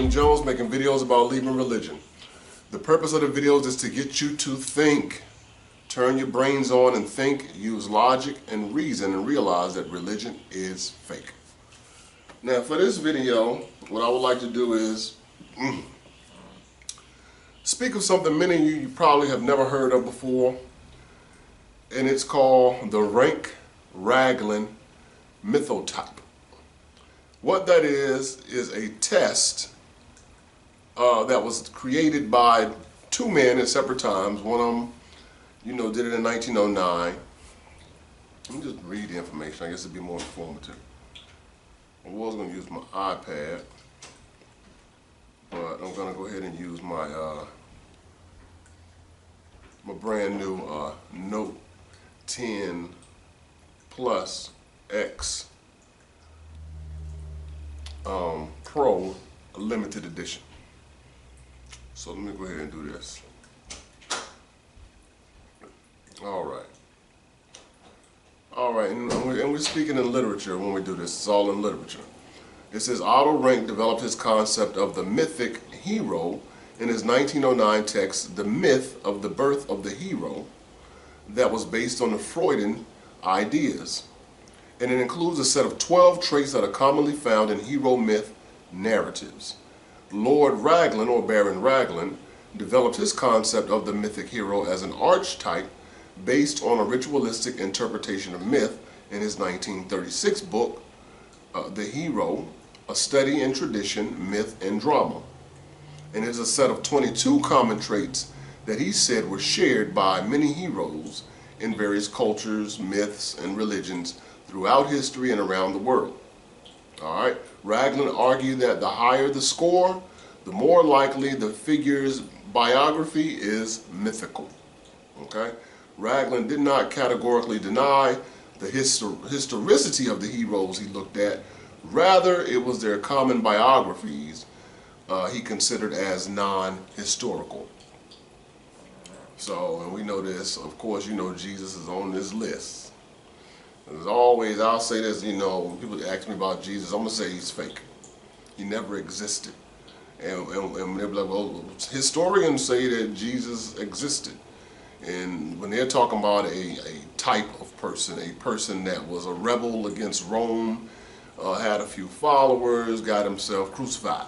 Raglan Jones, making videos about leaving religion. The purpose of the videos is to get you to think. Turn your brains on and think, use logic and reason, and realize that religion is fake. Now for this video, what I would like to do is speak of something many of you probably have never heard of before, and it's called the Raglan Mythotype. What that is a test that was created by two men at separate times. One of them, did it in 1909. Let me just read the information. I guess it'd be more informative. I was going to use my iPad, but I'm going to go ahead and use my my brand new Note 10 Plus X Pro limited edition. So let me go ahead and do this. All right, and we're speaking in literature when we do this. It's all in literature. It says Otto Rank developed his concept of the mythic hero in his 1909 text, The Myth of the Birth of the Hero, that was based on the Freudian ideas. And it includes a set of 12 traits that are commonly found in hero myth narratives. Lord Raglan, or Baron Raglan, developed his concept of the mythic hero as an archetype based on a ritualistic interpretation of myth in his 1936 book, The Hero, A Study in Tradition, Myth, and Drama. And it's a set of 22 common traits that he said were shared by many heroes in various cultures, myths, and religions throughout history and around the world. All right, Raglan argued that the higher the score, the more likely the figure's biography is mythical. Okay, Raglan did not categorically deny the historicity of the heroes he looked at. Rather, it was their common biographies he considered as non-historical. So, and we know this, of course, Jesus is on this list. As always, I'll say this, when people ask me about Jesus, I'm going to say he's fake. He never existed. And they'll be like, well, historians say that Jesus existed. And when they're talking about a type of person, a person that was a rebel against Rome, had a few followers, got himself crucified.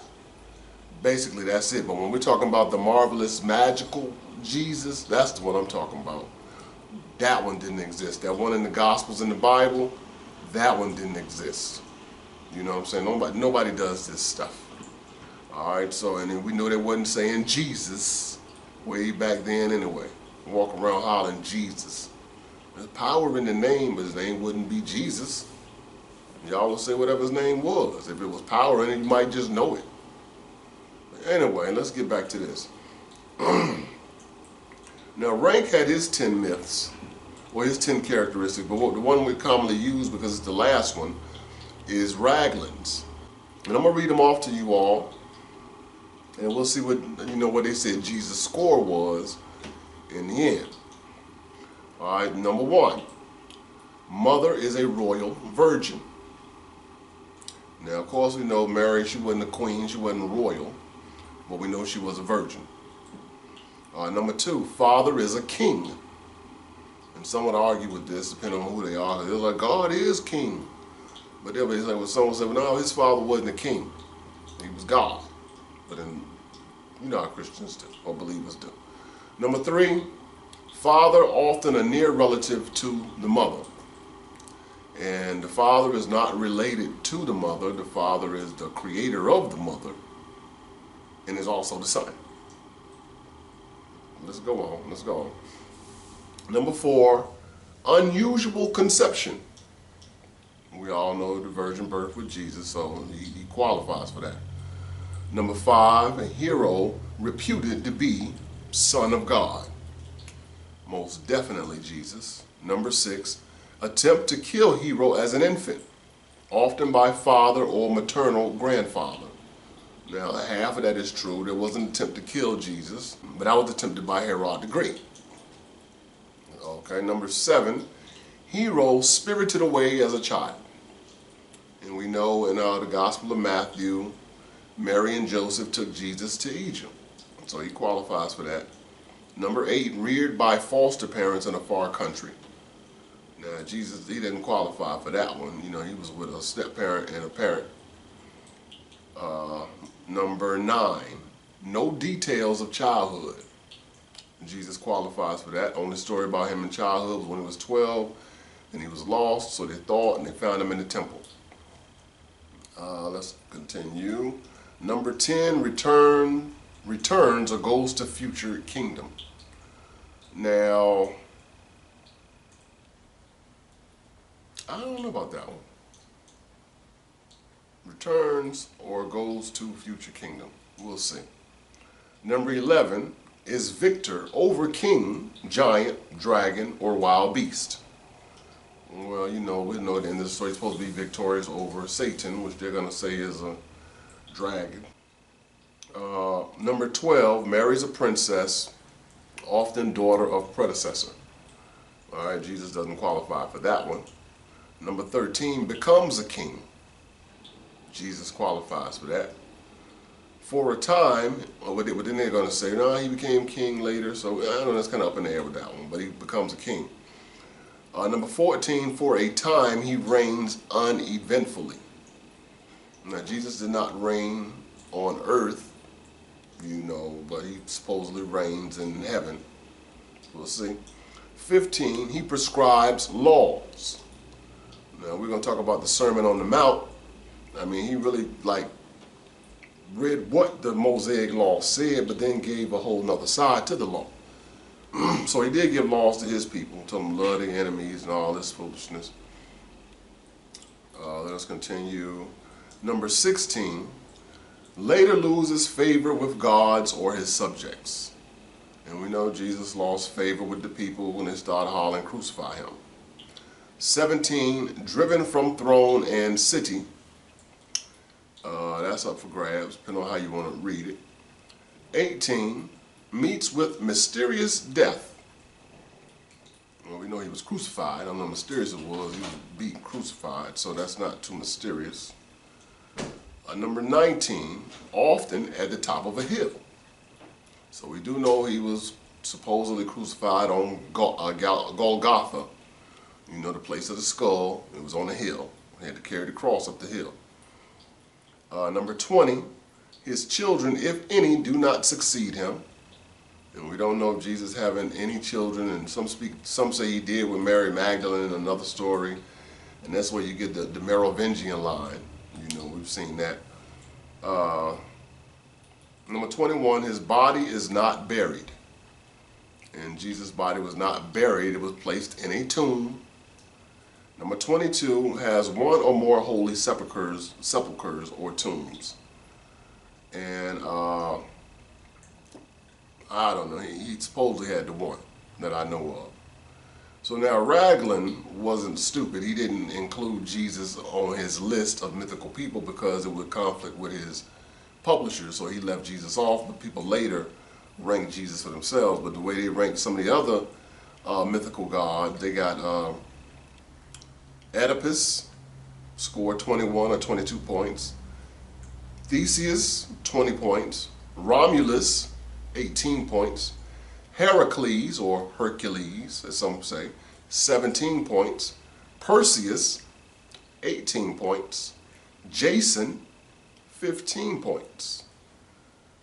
Basically, that's it. But when we're talking about the marvelous, magical Jesus, that's the one I'm talking about. That one didn't exist. That one in the Gospels in the Bible, that one didn't exist. You know what I'm saying? Nobody does this stuff. All right, so, and then we know they wasn't saying Jesus way back then anyway. Walk around hollering Jesus. There's power in the name, but his name wouldn't be Jesus. Y'all will say whatever his name was. If it was power in it, you might just know it. But anyway, let's get back to this. Now, Rank had his 10 myths, or his 10 characteristics, but the one we commonly use, because it's the last one, is Raglan's. And I'm going to read them off to you all, and we'll see what they said Jesus' score was in the end. All right, number 1, mother is a royal virgin. Now, of course, we know Mary, she wasn't a queen, she wasn't royal, but we know she was a virgin. Number 2, father is a king. And some would argue with this, depending on who they are. They're like, God is king. But they'll be like, well, someone said, well, no, his father wasn't a king. He was God. But then, how Christians do, or believers do. Number 3, father often a near relative to the mother. And the father is not related to the mother. The father is the creator of the mother and is also the son. Let's go on. Number 4, unusual conception. We all know the virgin birth with Jesus, so he qualifies for that. Number 5, a hero reputed to be Son of God. Most definitely Jesus. Number 6, attempt to kill hero as an infant, often by father or maternal grandfather. Now, half of that is true. There was an attempt to kill Jesus, but that was attempted by Herod the Great. Okay, number 7, hero spirited away as a child. And we know in the Gospel of Matthew Mary and Joseph took Jesus to Egypt. So he qualifies for that. Number 8, reared by foster parents in a far country. Now, Jesus, he didn't qualify for that one. You know, he was with a step-parent and a parent. Number 9, no details of childhood. Jesus qualifies for that. Only story about him in childhood was when he was 12 and he was lost, so they thought, and they found him in the temple. Let's continue. Number 10, returns or goes to future kingdom. Now, I don't know about that one. Returns or goes to future kingdom. We'll see. Number 11 is victor over king, giant, dragon, or wild beast. Well, you know, we know that in this story he's supposed to be victorious over Satan, which they're going to say is a dragon. Number 12, marries a princess, often daughter of predecessor. All right, Jesus doesn't qualify for that one. Number 13, becomes a king. Jesus qualifies for that. For a time, but then they're going to say, no, he became king later, so I don't know, that's kind of up in the air with that one, but he becomes a king. Number 14, for a time, he reigns uneventfully. Now, Jesus did not reign on earth, you know, but he supposedly reigns in heaven. We'll see. 15, he prescribes laws. Now, we're going to talk about the Sermon on the Mount. I mean, he really, read what the Mosaic law said, but then gave a whole nother side to the law. So he did give laws to his people, told them to love their enemies and all this foolishness. Let us continue. Number 16, later loses favor with gods or his subjects. And we know Jesus lost favor with the people when they started hollering, crucify him. 17, driven from throne and city. That's up for grabs, depending on how you want to read it. 18, meets with mysterious death. Well, we know he was crucified. I don't know how mysterious it was. He was beaten, crucified, so that's not too mysterious. Number 19, often at the top of a hill. So we do know he was supposedly crucified on Golgotha. You know, the place of the skull. It was on a hill. He had to carry the cross up the hill. Number 20, his children, if any, do not succeed him. And we don't know if Jesus having any children, and some say he did with Mary Magdalene in another story. And that's where you get the Merovingian line. You know, we've seen that. Number 21, his body is not buried. And Jesus' body was not buried. It was placed in a tomb. Number 22 has one or more holy sepulchres or tombs. And I don't know, he supposedly had the one that I know of. So now Raglan wasn't stupid. He didn't include Jesus on his list of mythical people because it would conflict with his publishers. So he left Jesus off, but people later ranked Jesus for themselves. But the way they ranked some of the other mythical gods, they got Oedipus scored 21 or 22 points. Theseus, 20 points. Romulus, 18 points. Heracles, or Hercules, as some say, 17 points. Perseus, 18 points. Jason, 15 points.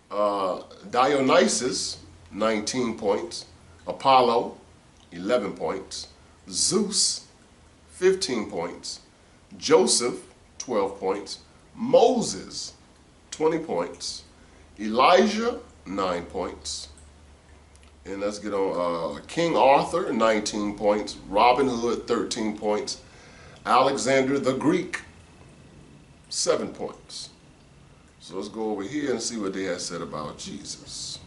Dionysus, 19 points. Apollo, 11 points. Zeus, 15 points. Joseph, 12 points. Moses, 20 points. Elijah, 9 points. And let's get on King Arthur, 19 points. Robin Hood, 13 points. Alexander the Greek, 7 points. So let's go over here and see what they have said about Jesus.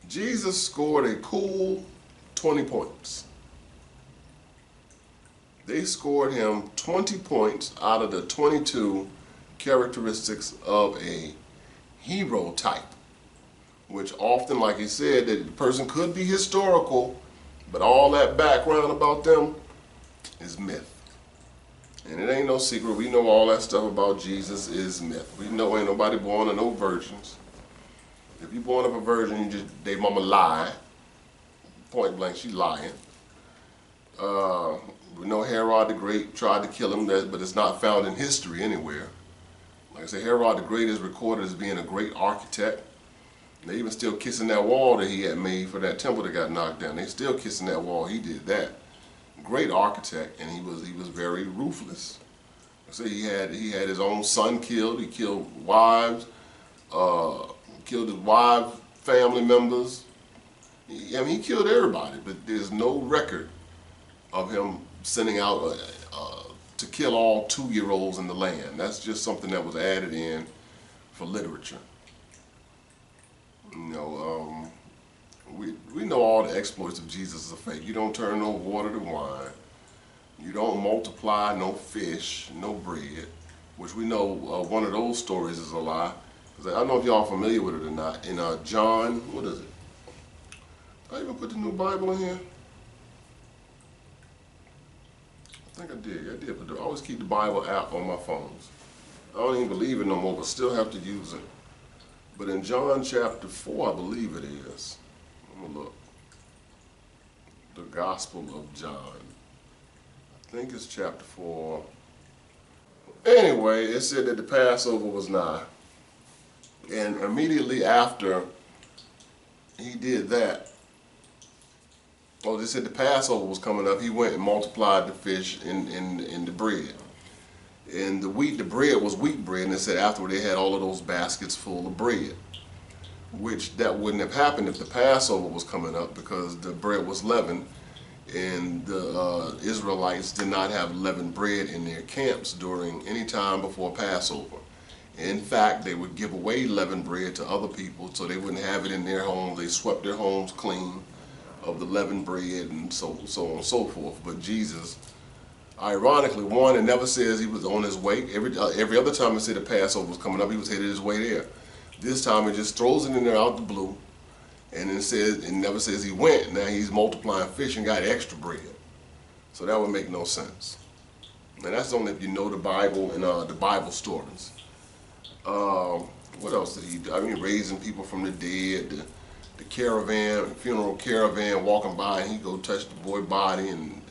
Jesus scored a cool 20 points. They scored him 20 points out of the 22 characteristics of a hero type, which often, like he said, that the person could be historical, but all that background about them is myth. And it ain't no secret. We know all that stuff about Jesus is myth. We know ain't nobody born of no virgins. If you born of a virgin, you just, they mama lie. Point blank, she lying. We know Herod the Great tried to kill him, but it's not found in history anywhere. Like I said, Herod the Great is recorded as being a great architect. They even still kissing that wall that he had made for that temple that got knocked down. They still kissing that wall. He did that. Great architect, and he was very ruthless. So he had his own son killed. He killed wives, killed his wives, family members. I mean, he killed everybody. But there's no record of him sending out to kill all 2-year-olds in the land. That's just something that was added in for literature. You know, we know all the exploits of Jesus are fake. You don't turn no water to wine. You don't multiply no fish, no bread, which we know one of those stories is a lie. Because I don't know if y'all familiar with it or not. In John, what is it? Did I even put the new Bible in here? I think I did, but I always keep the Bible app on my phones. I don't even believe it no more, but still have to use it. But in John chapter 4, I believe it is. I'm gonna look. The Gospel of John. I think it's chapter 4. Anyway, it said that the Passover was nigh. And immediately after he did that, they said the Passover was coming up, he went and multiplied the fish in the bread. And the bread was wheat bread, and it said afterward they had all of those baskets full of bread. Which that wouldn't have happened if the Passover was coming up, because the bread was leavened, and the Israelites did not have leavened bread in their camps during any time before Passover. In fact, they would give away leavened bread to other people so they wouldn't have it in their homes. They swept their homes clean of the leavened bread and so on and so forth. But Jesus, ironically, one, it never says he was on his way. Every other time it said the Passover was coming up, he was headed his way there. This time it just throws it in there out the blue, and it never says he went. Now he's multiplying fish and got extra bread. So that would make no sense. And that's only if you know the Bible and the Bible stories. What else did he do? I mean, raising people from the dead, the funeral caravan walking by, and he go touch the boy's body, and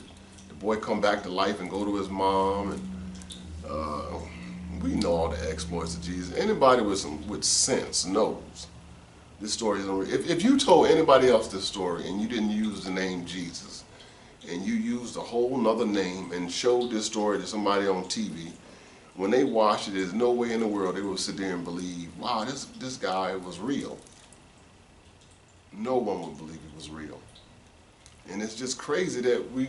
the boy come back to life and go to his mom. And we know all the exploits of Jesus. Anybody with sense knows this story isn't real. If you told anybody else this story and you didn't use the name Jesus, and you used a whole nother name and showed this story to somebody on TV, when they watched it, there's no way in the world they would sit there and believe, wow, this guy was real. No one would believe he was real. And it's just crazy that we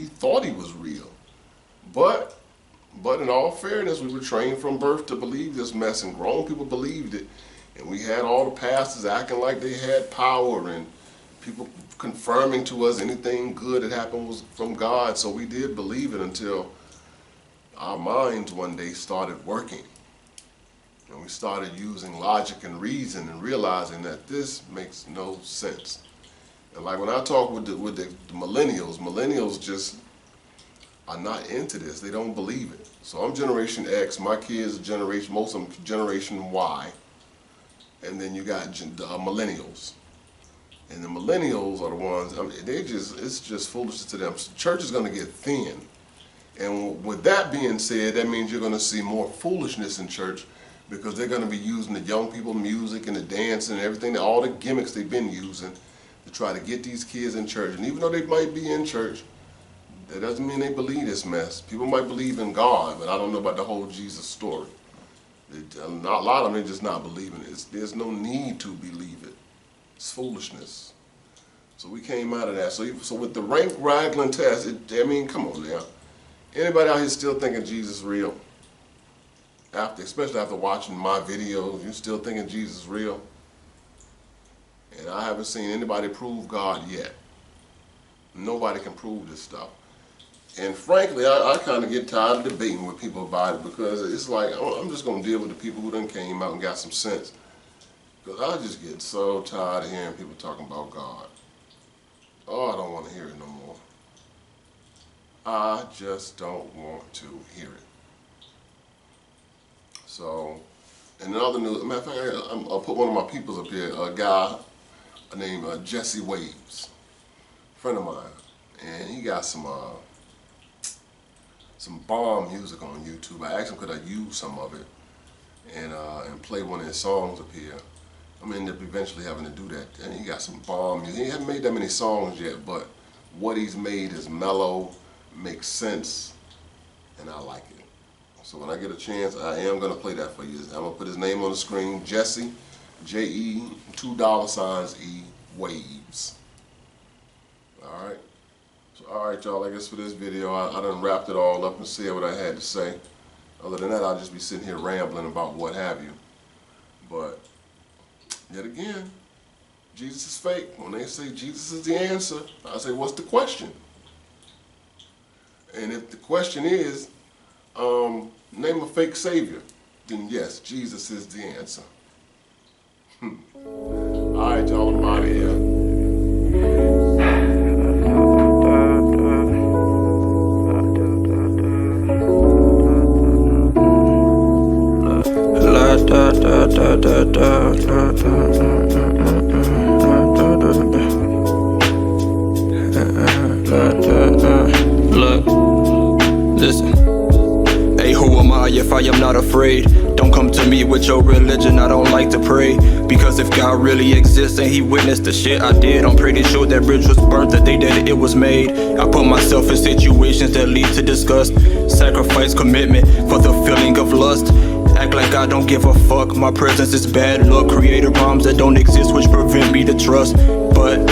thought he was real. But in all fairness, we were trained from birth to believe this mess, and grown people believed it. And we had all the pastors acting like they had power, and people confirming to us anything good that happened was from God. So we did believe it until our minds one day started working. And we started using logic and reason and realizing that this makes no sense. And like when I talk with the millennials just are not into this. They don't believe it. So I'm Generation X. My kids are most of them Generation Y. And then you got millennials. And the millennials are the ones, I mean, it's just foolishness to them. So church is going to get thin. And with that being said, that means you're going to see more foolishness in church, because they're going to be using the young people music and the dancing and everything, all the gimmicks they've been using to try to get these kids in church. And even though they might be in church, that doesn't mean they believe this mess. People might believe in God, but I don't know about the whole Jesus story. A lot of them are just not believing it. There's no need to believe it. It's foolishness. So we came out of that. So with the Raglan test, I mean, come on now. Anybody out here still thinking Jesus is real? Especially after watching my videos, you still thinking Jesus is real? And I haven't seen anybody prove God yet. Nobody can prove this stuff. And frankly, I kind of get tired of debating with people about it, because it's like, I'm just going to deal with the people who done came out and got some sense. Because I just get so tired of hearing people talking about God. Oh, I don't want to hear it no more. I just don't want to hear it. So, and in other news, matter of fact, I'll put one of my peoples up here, a guy named Jesse Waves, friend of mine, and he got some bomb music on YouTube. I asked him could I use some of it and play one of his songs up here. I'm gonna end up eventually having to do that. And he got some bomb music. He hasn't made that many songs yet, but what he's made is mellow, makes sense, and I like it. So when I get a chance, I am gonna play that for you. I'm gonna put his name on the screen, Jesse, J-E, $2 Waves. All right. So, all right, y'all, I guess for this video, I done wrapped it all up and said what I had to say. Other than that, I'll just be sitting here rambling about what have you. But, yet again, Jesus is fake. When they say Jesus is the answer, I say, what's the question? And if the question is, name a fake savior, then yes, Jesus is the answer. All right, y'all, I'm out of here. Look, listen. Hey, who am I if I am not afraid? Don't come to me with your religion, I don't like to pray. Because if God really exists and he witnessed the shit I did, I'm pretty sure that bridge was burnt the day that it was made. I put myself in situations that lead to disgust, sacrifice commitment for the feeling of lust. Act like I don't give a fuck, my presence is bad luck. Created problems that don't exist which prevent me to trust. But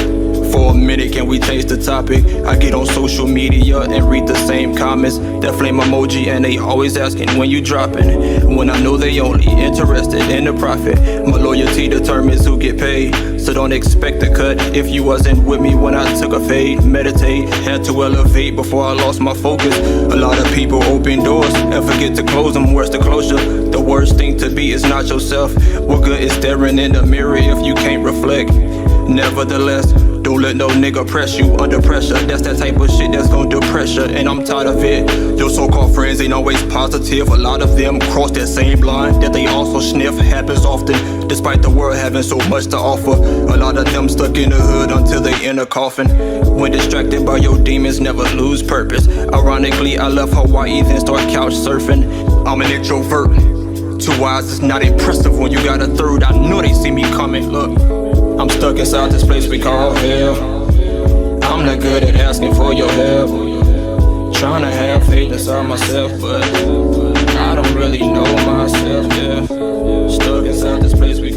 for a minute, can we change the topic? I get on social media and read the same comments. That flame emoji and they always asking when you dropping. When I know they only interested in the profit. My loyalty determines who get paid, so don't expect a cut if you wasn't with me when I took a fade. Meditate, had to elevate before I lost my focus. A lot of people open doors and forget to close them. Where's the closure? The worst thing to be is not yourself. What good is staring in the mirror if you can't reflect? Nevertheless, don't let no nigga press you under pressure. That's that type of shit that's gon' depress you, and I'm tired of it. Your so-called friends ain't always positive. A lot of them cross that same line that they also sniff. Happens often, despite the world having so much to offer. A lot of them stuck in the hood until they in a coffin. When distracted by your demons, never lose purpose. Ironically, I left Hawaii, then start couch surfing. I'm an introvert. 2 eyes is not impressive when you got a third. I know they see me coming, look. I'm stuck inside this place we call hell. I'm not good at asking for your help. Trying to have faith inside myself, but I don't really know myself, yeah. Stuck inside this place we